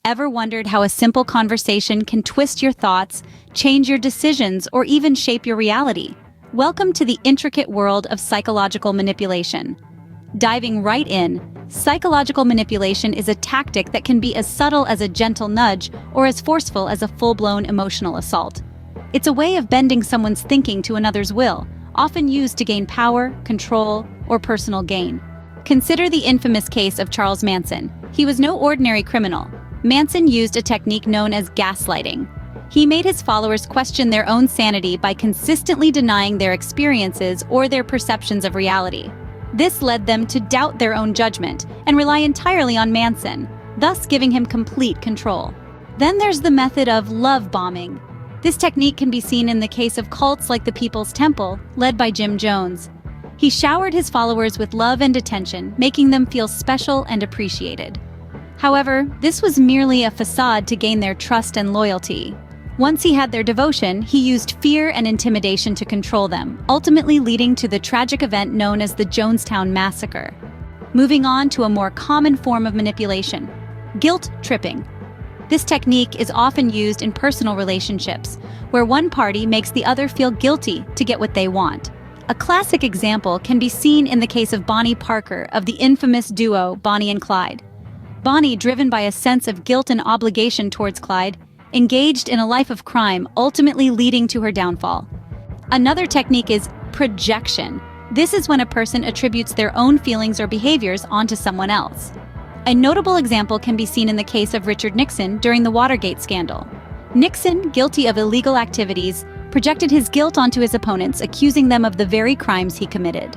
Ever wondered how a simple conversation can twist your thoughts, change your decisions, or even shape your reality? Welcome to the intricate world of psychological manipulation. Diving right in, psychological manipulation is a tactic that can be as subtle as a gentle nudge or as forceful as a full-blown emotional assault. It's a way of bending someone's thinking to another's will, often used to gain power, control, or personal gain. Consider the infamous case of Charles Manson. He was no ordinary criminal. Manson used a technique known as gaslighting. He made his followers question their own sanity by consistently denying their experiences or their perceptions of reality. This led them to doubt their own judgment and rely entirely on Manson, thus giving him complete control. Then there's the method of love bombing. This technique can be seen in the case of cults like the People's Temple, led by Jim Jones. He showered his followers with love and attention, making them feel special and appreciated. However, this was merely a facade to gain their trust and loyalty. Once he had their devotion, he used fear and intimidation to control them, ultimately leading to the tragic event known as the Jonestown Massacre. Moving on to a more common form of manipulation, guilt tripping. This technique is often used in personal relationships, where one party makes the other feel guilty to get what they want. A classic example can be seen in the case of Bonnie Parker of the infamous duo Bonnie and Clyde. Bonnie, driven by a sense of guilt and obligation towards Clyde, engaged in a life of crime, ultimately leading to her downfall. Another technique is projection. This is when a person attributes their own feelings or behaviors onto someone else. A notable example can be seen in the case of Richard Nixon during the Watergate scandal. Nixon, guilty of illegal activities, projected his guilt onto his opponents, accusing them of the very crimes he committed.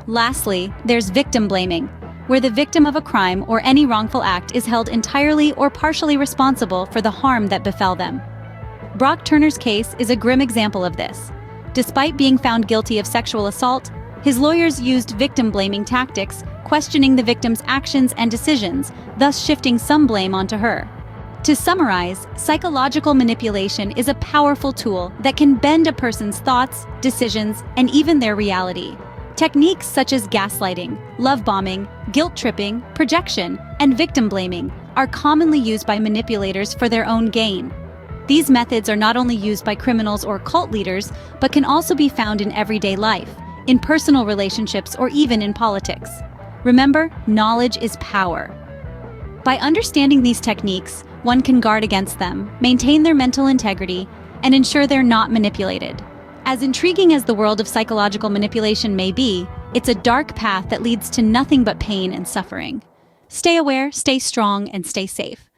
Lastly, there's victim blaming, where the victim of a crime or any wrongful act is held entirely or partially responsible for the harm that befell them. Brock Turner's case is a grim example of this. Despite being found guilty of sexual assault, his lawyers used victim-blaming tactics, questioning the victim's actions and decisions, thus shifting some blame onto her. To summarize, psychological manipulation is a powerful tool that can bend a person's thoughts, decisions, and even their reality. Techniques such as gaslighting, love bombing, guilt tripping, projection, and victim blaming are commonly used by manipulators for their own gain. These methods are not only used by criminals or cult leaders, but can also be found in everyday life, in personal relationships, or even in politics. Remember, knowledge is power. By understanding these techniques, one can guard against them, maintain their mental integrity, and ensure they're not manipulated. As intriguing as the world of psychological manipulation may be, it's a dark path that leads to nothing but pain and suffering. Stay aware, stay strong, and stay safe.